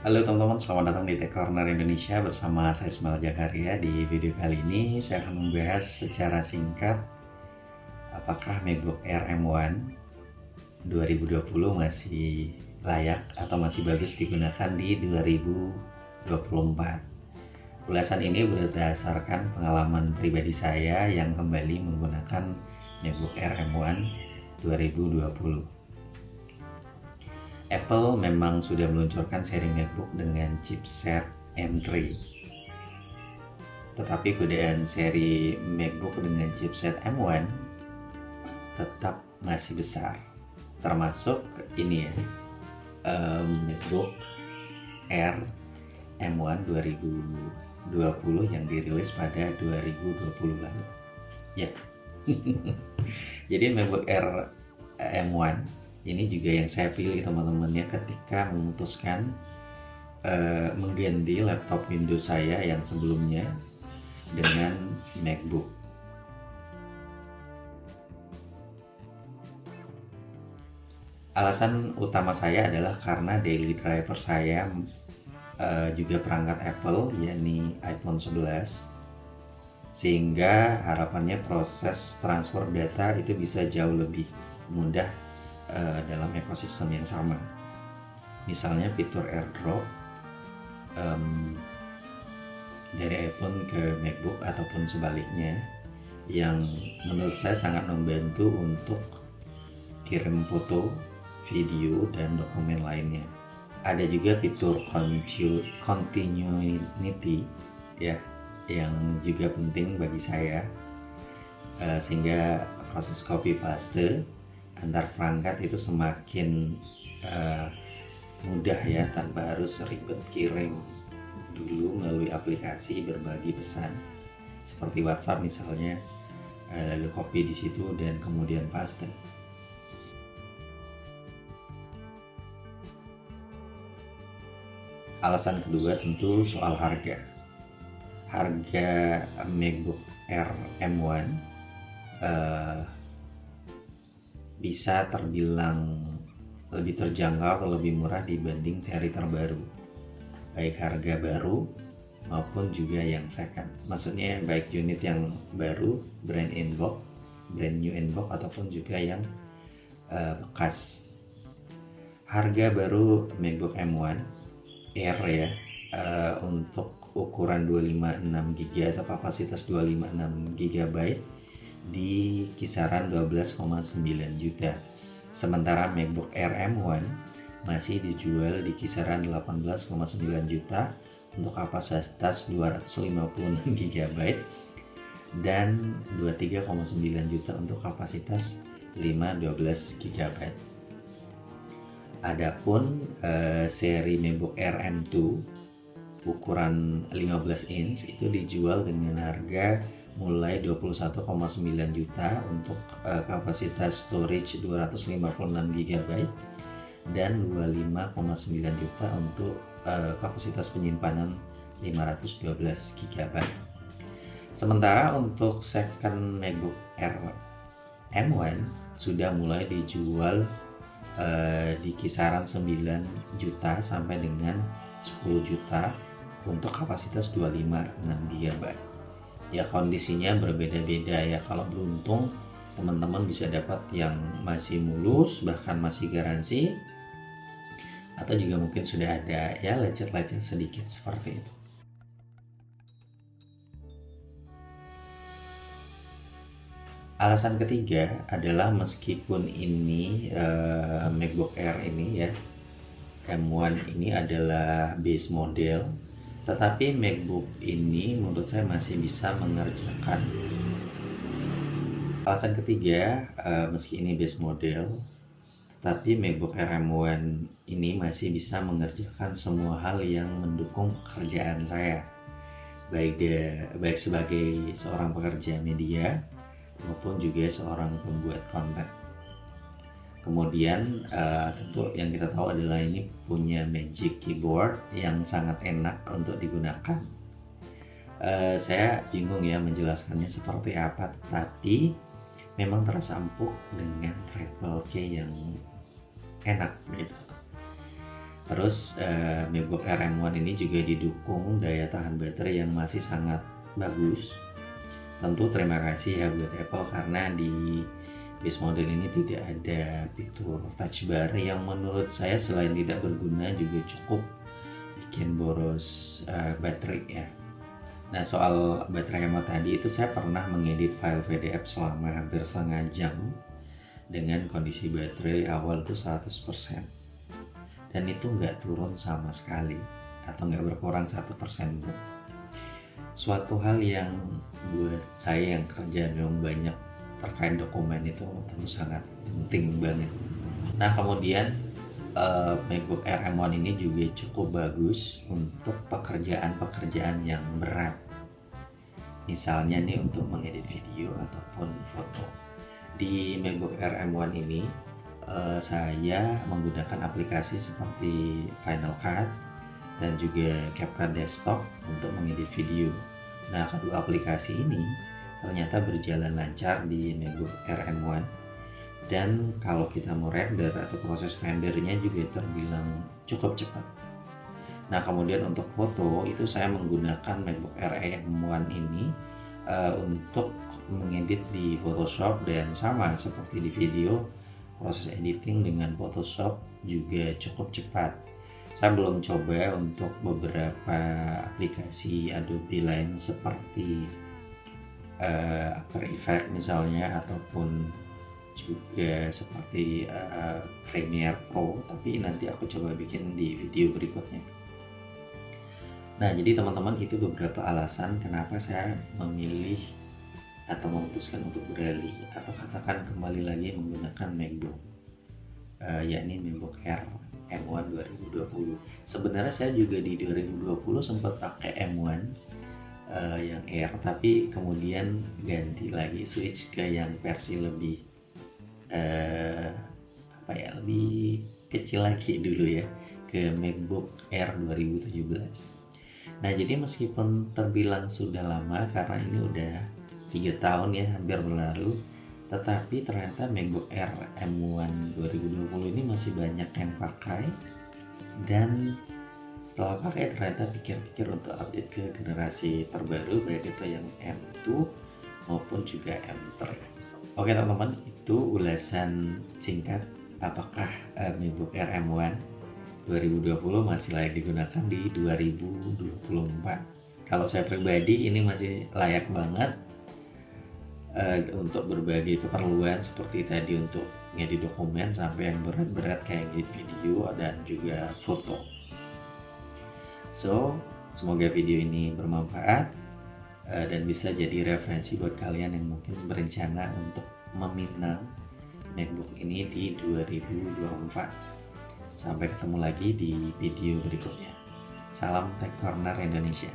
Halo teman-teman, selamat datang di Tech Corner Indonesia bersama saya Ismail Jakaria. Di video kali ini saya akan membahas secara singkat apakah MacBook Air M1 2020 masih layak atau masih bagus digunakan di 2024. Ulasan ini berdasarkan pengalaman pribadi saya yang kembali menggunakan MacBook Air M1 2020. Apple memang sudah meluncurkan seri MacBook dengan chipset M3. Tetapi godaan seri MacBook dengan chipset M1 tetap masih besar. Termasuk ini ya, MacBook Air M1 2020 yang dirilis pada 2020 lalu. Ya. Jadi MacBook Air M1 ini juga yang saya pilih teman-temannya ketika memutuskan mengganti laptop Windows saya yang sebelumnya dengan MacBook. Alasan utama saya adalah karena daily driver saya juga perangkat Apple, yakni iPhone 11, sehingga harapannya proses transfer data itu bisa jauh lebih mudah dalam ekosistem yang sama. Misalnya fitur AirDrop dari iPhone ke MacBook ataupun sebaliknya, yang menurut saya sangat membantu untuk kirim foto, video, dan dokumen lainnya. Ada juga fitur continuity ya, yang juga penting bagi saya, sehingga proses copy paste antar perangkat itu semakin mudah ya, tanpa harus ribet kirim dulu melalui aplikasi berbagi pesan seperti WhatsApp misalnya, lalu copy di situ dan kemudian paste. Alasan kedua tentu soal harga. Harga MacBook Air M1 bisa terbilang lebih terjangkau atau lebih murah dibanding seri terbaru, baik harga baru maupun juga yang second. Maksudnya baik unit yang baru, brand new inbox ataupun juga yang bekas. Harga baru MacBook M1 Air ya, untuk ukuran 256GB atau kapasitas 256GB di kisaran 12,9 juta. Sementara MacBook Air M1 masih dijual di kisaran 18,9 juta untuk kapasitas 256GB dan 23,9 juta untuk kapasitas 512GB. Adapun seri MacBook Air M2 ukuran 15 inch itu dijual dengan harga mulai 21,9 juta untuk kapasitas storage 256GB dan 25,9 juta untuk kapasitas penyimpanan 512GB. Sementara untuk second MacBook Air M1 sudah mulai dijual di kisaran 9 juta sampai dengan 10 juta untuk kapasitas 256GB. Ya kondisinya berbeda-beda ya. Kalau beruntung teman-teman bisa dapat yang masih mulus, bahkan masih garansi, atau juga mungkin sudah ada ya lecet-lecet sedikit seperti itu. Alasan ketiga adalah meskipun ini MacBook Air ini ya, M1 ini adalah base model, tetapi MacBook ini menurut saya masih bisa mengerjakan. Alasan ketiga, meski ini base model, tetapi MacBook Air M1 ini masih bisa mengerjakan semua hal yang mendukung pekerjaan saya, baik sebagai seorang pekerja media maupun juga seorang pembuat konten. Kemudian tentu yang kita tahu adalah ini punya Magic Keyboard yang sangat enak untuk digunakan. Saya bingung ya menjelaskannya seperti apa, tetapi memang terasa empuk dengan Triple K yang enak gitu. Terus MacBook Air M1 ini juga didukung daya tahan baterai yang masih sangat bagus. Tentu terima kasih ya buat Apple karena di base model ini tidak ada fitur touch bar yang menurut saya selain tidak berguna juga cukup bikin boros baterai ya. Nah, soal baterai hemat tadi itu saya pernah mengedit file PDF selama hampir setengah jam dengan kondisi baterai awal itu 100%. Dan itu nggak turun sama sekali atau nggak berkurang 1% pun. Suatu hal yang buat saya yang kerja memang banyak terkait dokumen itu tentu sangat penting banget. Nah, kemudian MacBook Air M1 ini juga cukup bagus untuk pekerjaan-pekerjaan yang berat. Misalnya nih untuk mengedit video ataupun foto. Di MacBook Air M1 ini saya menggunakan aplikasi seperti Final Cut dan juga CapCut Desktop untuk mengedit video. Nah, kedua aplikasi ini ternyata berjalan lancar di MacBook Air M1, dan kalau kita mau render atau proses rendernya juga terbilang cukup cepat. Nah, kemudian untuk foto itu saya menggunakan MacBook Air M1 ini untuk mengedit di Photoshop, dan sama seperti di video, proses editing dengan Photoshop juga cukup cepat. Saya belum coba untuk beberapa aplikasi Adobe lain seperti After Effects misalnya, ataupun juga seperti Premiere Pro, tapi nanti aku coba bikin di video berikutnya. Nah, jadi teman-teman, itu beberapa alasan kenapa saya memilih atau memutuskan untuk beralih atau katakan kembali lagi menggunakan MacBook, yakni MacBook Air M1 2020. Sebenarnya saya juga di 2020 sempat pakai M1 yang Air, tapi kemudian ganti lagi, switch ke yang versi lebih lebih kecil lagi dulu ya, ke MacBook Air 2017. Nah, jadi meskipun terbilang sudah lama karena ini udah 3 tahun ya, hampir berlalu, tetapi ternyata MacBook Air M1 2020 ini masih banyak yang pakai, dan setelah pakai ternyata pikir-pikir untuk update ke generasi terbaru, baik itu yang M2 maupun juga M3. Oke teman-teman, itu ulasan singkat apakah MacBook Air M1 2020 masih layak digunakan di 2024. Kalau saya pribadi ini masih layak banget untuk berbagai keperluan seperti tadi, untuk ngedit dokumen sampai yang berat-berat kayak ngedit video dan juga foto. So, semoga video ini bermanfaat dan bisa jadi referensi buat kalian yang mungkin berencana untuk meminang MacBook ini di 2024. Sampai ketemu lagi di video berikutnya. Salam Tech Corner Indonesia.